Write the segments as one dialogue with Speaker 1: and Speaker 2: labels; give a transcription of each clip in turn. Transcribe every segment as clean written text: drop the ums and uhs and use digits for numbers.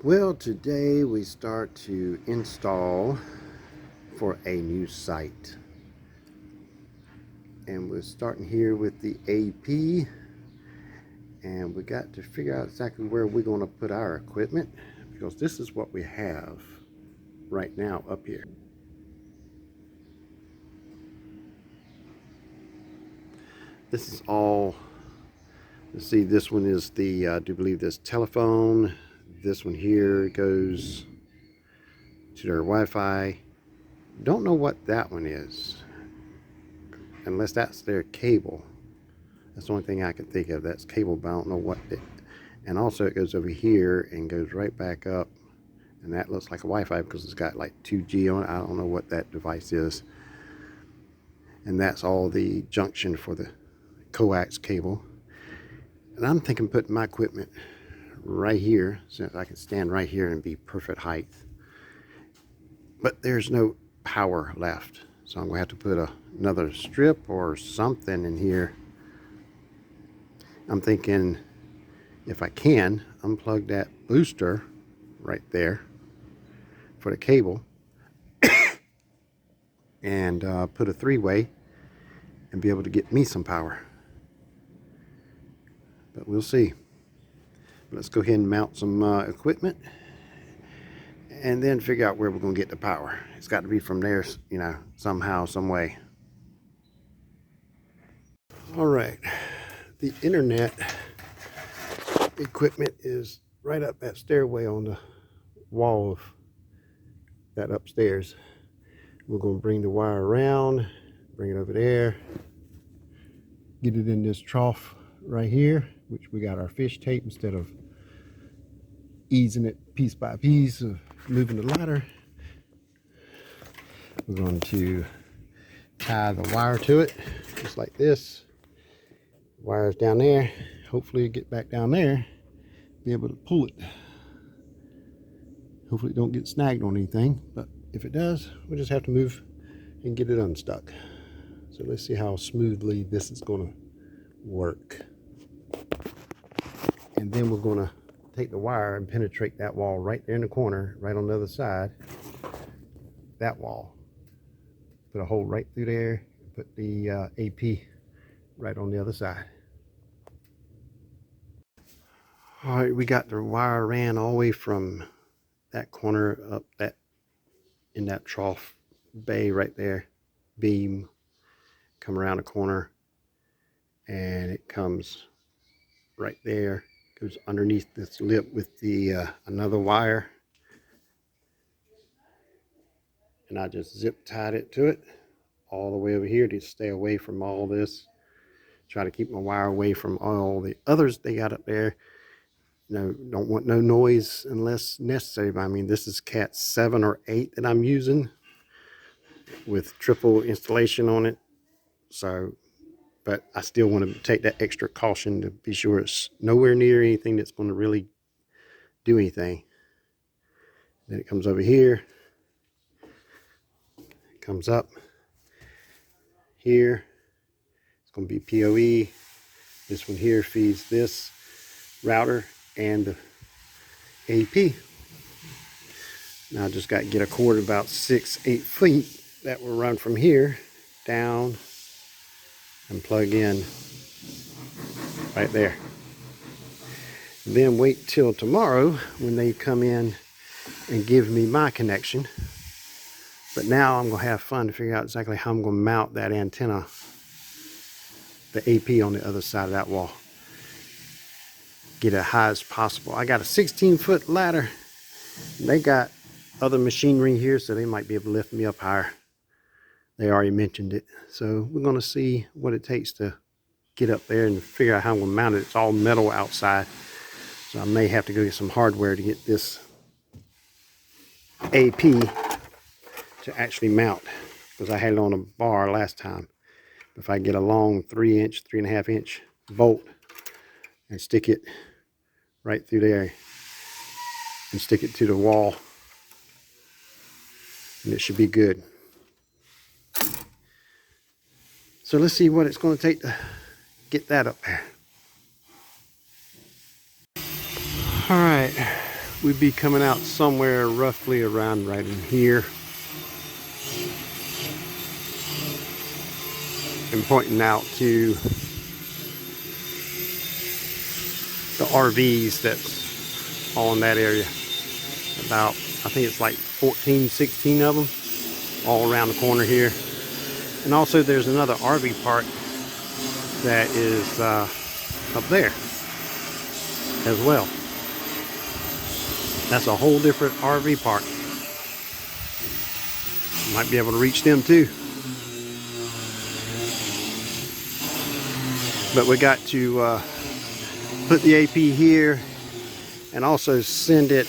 Speaker 1: Well, today we start to install for a new site. And we're starting here with the AP. And we got to figure out exactly where we're going to put our equipment, because this is what we have right now up here. This is all, let's see, this one is the, I do believe this telephone. This one here goes to their Wi-Fi. Don't know what that one is, unless that's their cable. That's the only thing I can think of. That's cable, but I don't know what it. And also it goes over here and goes right back up, and that looks like a Wi-Fi because it's got like 2G on it. I don't know what that device is. And that's all the junction for the coax cable. And I'm thinking putting my equipment right here, since I can stand right here and be perfect height. But there's no power left, so I'm gonna have to put another strip or something in here. I'm thinking, if I can, unplug that booster right there for the cable and put a three-way and be able to get me some power. But we'll see. Let's go ahead and mount some equipment and then figure out where we're going to get the power. It's got to be from there, you know, somehow, some way. All right, the internet equipment is right up that stairway on the wall of that upstairs. We're going to bring the wire around, bring it over there, get it in this trough right here, which we got our fish tape instead of easing it piece by piece of moving the ladder. We're going to tie the wire to it just like this. Wires down there. Hopefully get back down there, be able to pull it. Hopefully it don't get snagged on anything, but if it does, we'll just have to move and get it unstuck. So let's see how smoothly this is going to work. And then we're going to take the wire and penetrate that wall right there in the corner, right on the other side. That wall. Put a hole right through there. Put the AP right on the other side. All right, we got the wire ran all the way from that corner up that in that trough bay right there, beam, come around the corner, and it comes right there, goes underneath this lip with the another wire, and I just zip tied it to it all the way over here to stay away from all this. Try to keep my wire away from all the others they got up there. No, don't want no noise unless necessary. I mean, this is Cat 7 or 8 that I'm using with triple installation on it. So, but I still want to take that extra caution to be sure it's nowhere near anything that's going to really do anything. Then it comes over here, it comes up here. It's going to be PoE. This one here feeds this router and the AP. Now I just got to get a cord about 6-8 feet that will run from here down and plug in right there. And then wait till tomorrow when they come in and give me my connection. But now I'm going to have fun to figure out exactly how I'm going to mount that antenna, the AP on the other side of that wall. Get it high as possible. I got a 16-foot ladder. They got other machinery here, so they might be able to lift me up higher. They already mentioned it. So we're going to see what it takes to get up there and figure out how I'm going to mount it. It's all metal outside, so I may have to go get some hardware to get this AP to actually mount, because I had it on a bar last time. If I get a long 3-inch, 3.5-inch bolt and stick it right through there and stick it to the wall, and it should be good. So let's see what it's going to take to get that up there. All right, we'd be coming out somewhere roughly around right in here and pointing out to the RVs that's all in that area. About, I think it's like 14, 16 of them all around the corner here. And also there's another RV park that is up there as well. That's a whole different RV park. Might be able to reach them too. But we got to put the AP here and also send it,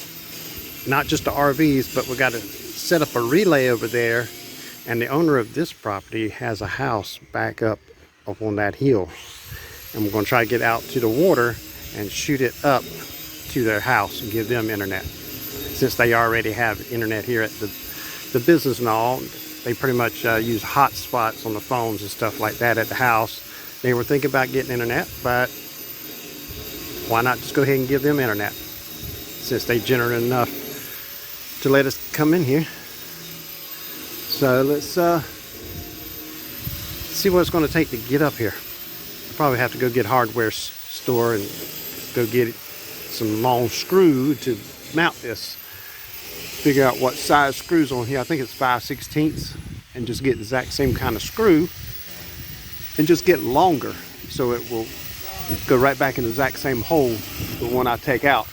Speaker 1: not just to RVs, but we got to set up a relay over there. And the owner of this property has a house back up on that hill. And we're going to try to get out to the water and shoot it up to their house and give them internet. Since they already have internet here at the business and all, they pretty much use hotspots on the phones and stuff like that at the house. They were thinking about getting internet, but why not just go ahead and give them internet since they're generous enough to let us come in here. So let's see what it's going to take to get up here. I'll probably have to go get a hardware store and go get some long screw to mount this. Figure out what size screws on here. I think it's 5/16, and just get the exact same kind of screw and just get longer so it will go right back in the exact same hole, the one I take out,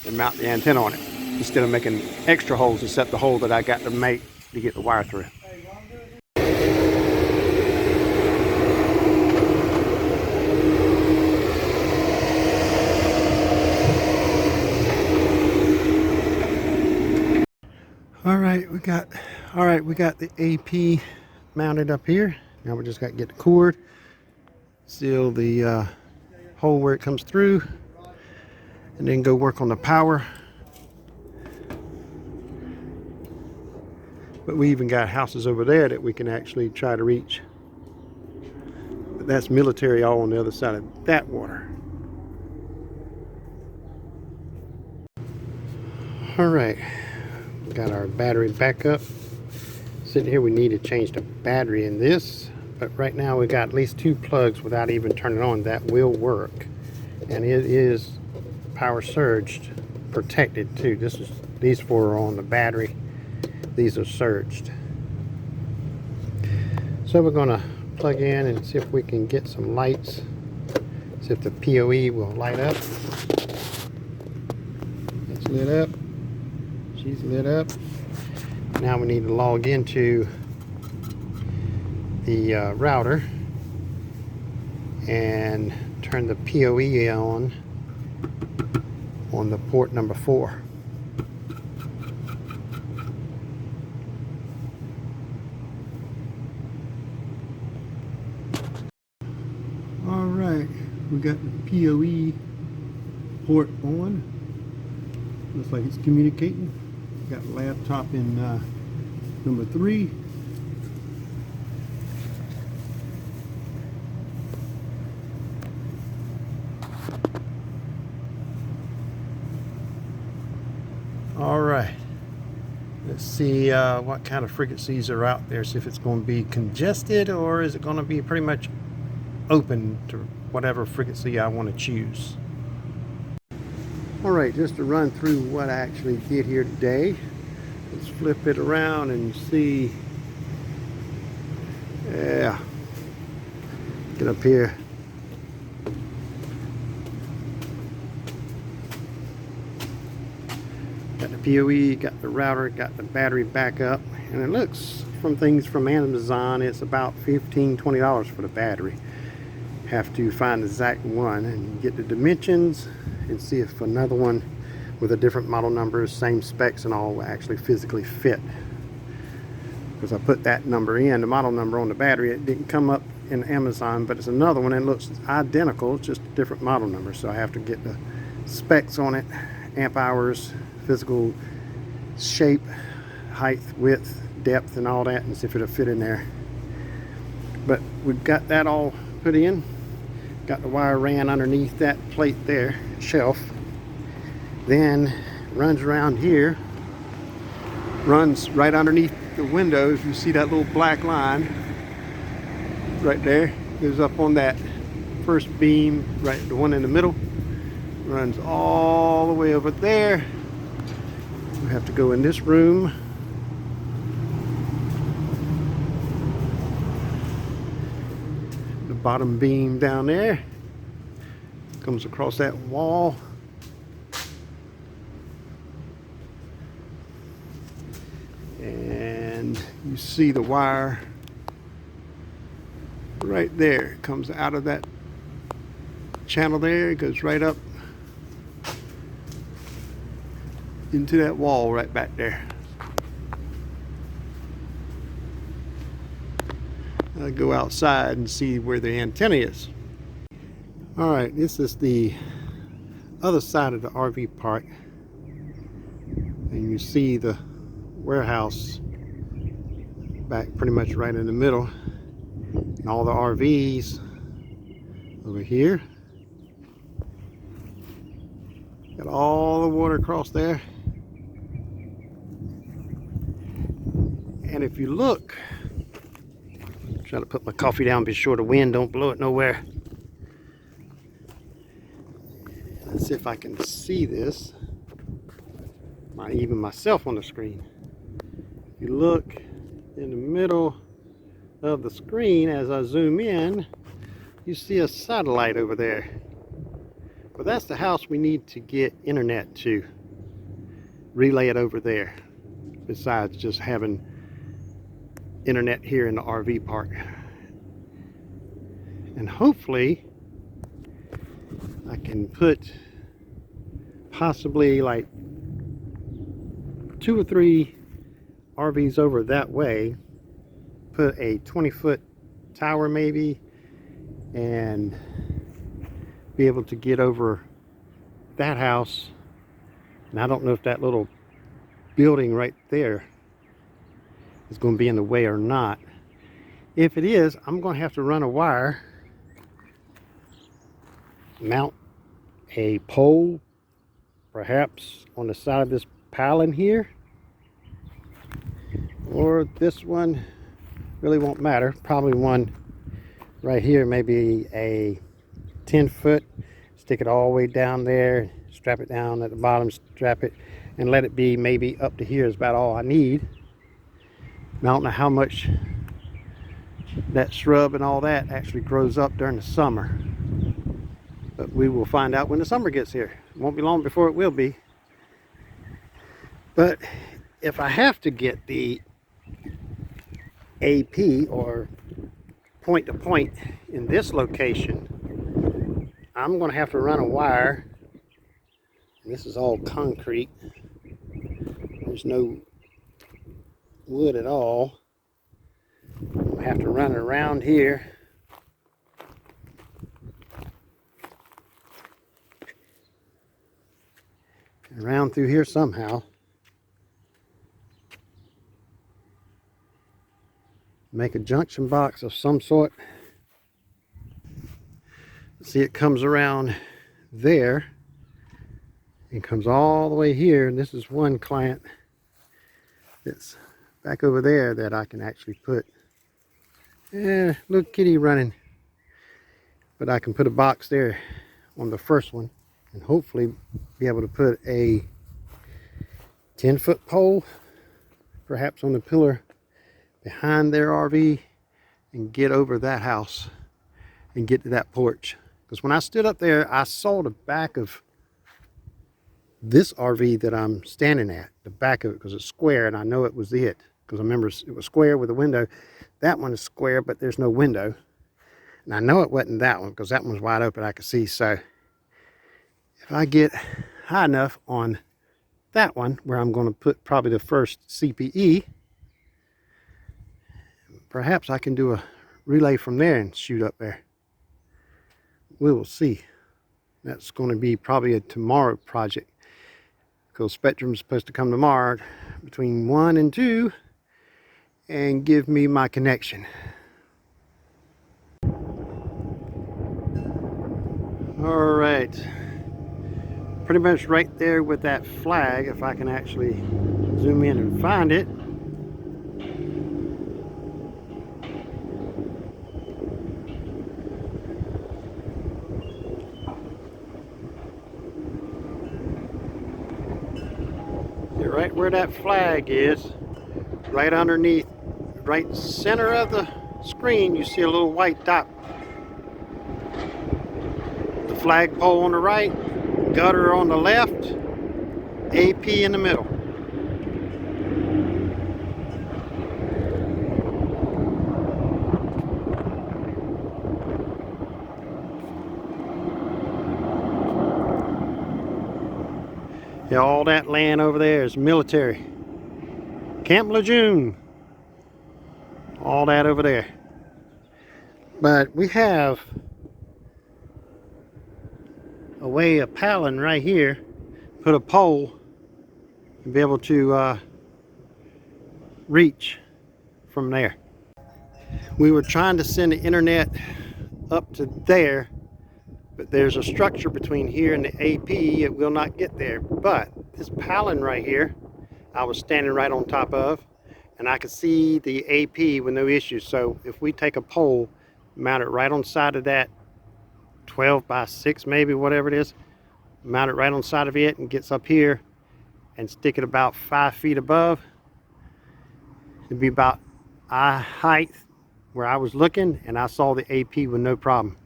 Speaker 1: and mount the antenna on it, instead of making extra holes except the hole that I got to make to get the wire through. All right, we got the AP mounted up here. Now we just got to get the cord, seal the hole where it comes through, and then go work on the power. But we even got houses over there that we can actually try to reach. But that's military all on the other side of that water. All right, we got our battery back up. Sitting here, we need to change the battery in this. But right now we got at least 2 plugs without even turning on. That will work. And it is power surged, protected too. These 4 are on the battery. These are surged. So we're going to plug in and see if we can get some lights. See if the PoE will light up. It's lit up. She's lit up. Now we need to log into the router and turn the PoE on the port number 4. All right, we got the PoE port on. Looks like it's communicating. Got a laptop in number 3. All right, let's see what kind of frequencies are out there. See if it's going to be congested or is it going to be pretty much open to whatever frequency I want to choose. All right, just to run through what I actually did here today. Let's flip it around and see. Yeah, get up here. Got the PoE, got the router, got the battery backup, and it looks from things from Amazon it's about $15–20 for the battery. Have to find the exact one and get the dimensions and see if another one with a different model number, same specs and all, will actually physically fit. Because I put that number in, the model number on the battery, it didn't come up in Amazon, but it's another one that looks identical, it's just a different model number. So I have to get the specs on it, amp hours, physical shape, height, width, depth, and all that, and see if it'll fit in there. But we've got that all put in. Got the wire ran underneath that plate there, shelf. Then runs around here, runs right underneath the windows. You see that little black line right there, goes up on that first beam, right, the one in the middle, runs all the way over there. We have to go in this room. The bottom beam down there comes across that wall. And you see the wire right there. It comes out of that channel there. It goes right up into that wall right back there. I'll go outside and see where the antenna is. All right, this is the other side of the RV park. And you see the warehouse back pretty much right in the middle. And all the RVs over here. Got all the water across there. And if you look, I'm trying to put my coffee down, be sure the wind don't blow it nowhere. Let's see if I can see this. Even myself on the screen. If you look in the middle of the screen as I zoom in, you see a satellite over there. Well, that's the house we need to get internet to. Relay it over there, besides just having internet here in the RV park. And hopefully I can put possibly like 2 or 3 RVs over that way, put a 20-foot tower maybe, and be able to get over that house. And I don't know if that little building right there is going to be in the way or not. If it is, I'm going to have to run a wire, mount a pole perhaps on the side of this piling here, or this one, really won't matter. Probably one right here, maybe a 10-foot, stick it all the way down there, strap it down at the bottom, strap it, and let it be maybe up to here is about all I need. Now, I don't know how much that shrub and all that actually grows up during the summer, but we will find out when the summer gets here. It won't be long before it will be. But if I have to get the AP, or point to point, in this location, I'm going to have to run a wire. And this is all concrete. There's no wood at all. I have to run it around here. Around through here somehow. Make a junction box of some sort. See, it comes around there and comes all the way here. And this is one client that's back over there that I can actually put, little kitty running, but I can put a box there on the first one and hopefully be able to put a 10-foot pole perhaps on the pillar behind their RV and get over that house and get to that porch. Because when I stood up there, I saw the back of this RV that I'm standing at, the back of it, because it's square, and I know it was it, because I remember it was square with a window. That one is square, but there's no window. And I know it wasn't that one, because that one was wide open, I could see. So if I get high enough on that one, where I'm going to put probably the first CPE, perhaps I can do a relay from there and shoot up there. We will see. That's going to be probably a tomorrow project, because Spectrum's supposed to come tomorrow between 1 and 2 and give me my connection. All right, pretty much right there with that flag, if I can actually zoom in and find it. Right where that flag is, right underneath, right center of the screen, you see a little white dot. The flagpole on the right, gutter on the left, AP in the middle. Yeah, all that land over there is military. Camp Lejeune. All that over there. But we have a way of paddling right here. Put a pole and be able to reach from there. We were trying to send the internet up to there, but there's a structure between here and the AP. It will not get there. But this paddling right here, I was standing right on top of, and I could see the AP with no issues. So if we take a pole, mount it right on the side of that 12 by 6 maybe, whatever it is, mount it right on the side of it and gets up here and stick it about 5 feet above, it'd be about eye height where I was looking, and I saw the AP with no problem.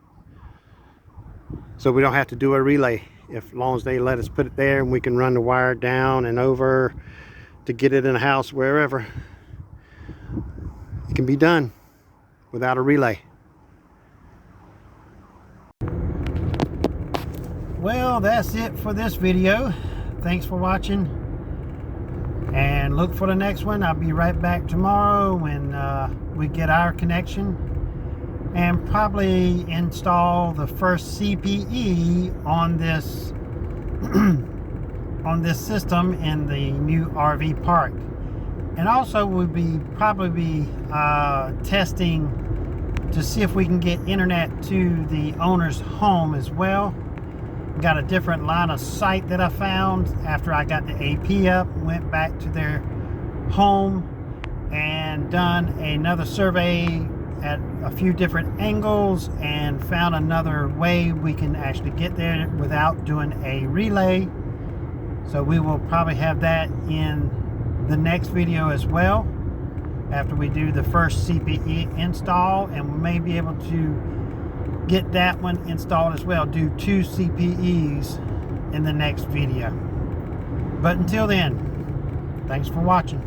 Speaker 1: So we don't have to do a relay, as long as they let us put it there, and we can run the wire down and over to get it in the house, wherever. It can be done without a relay. Well, that's it for this video. Thanks for watching, and look for the next one. I'll be right back tomorrow when we get our connection, and probably install the first CPE on this on this system in the new RV park. And also we'll probably be testing to see if we can get internet to the owner's home as well. Got a different line of sight that I found after I got the AP up. Went back to their home and done another survey at a few different angles, and found another way we can actually get there without doing a relay. So we will probably have that in the next video as well, after we do the first CPE install, and we may be able to get that one installed as well, do 2 CPEs in the next video. But until then, thanks for watching.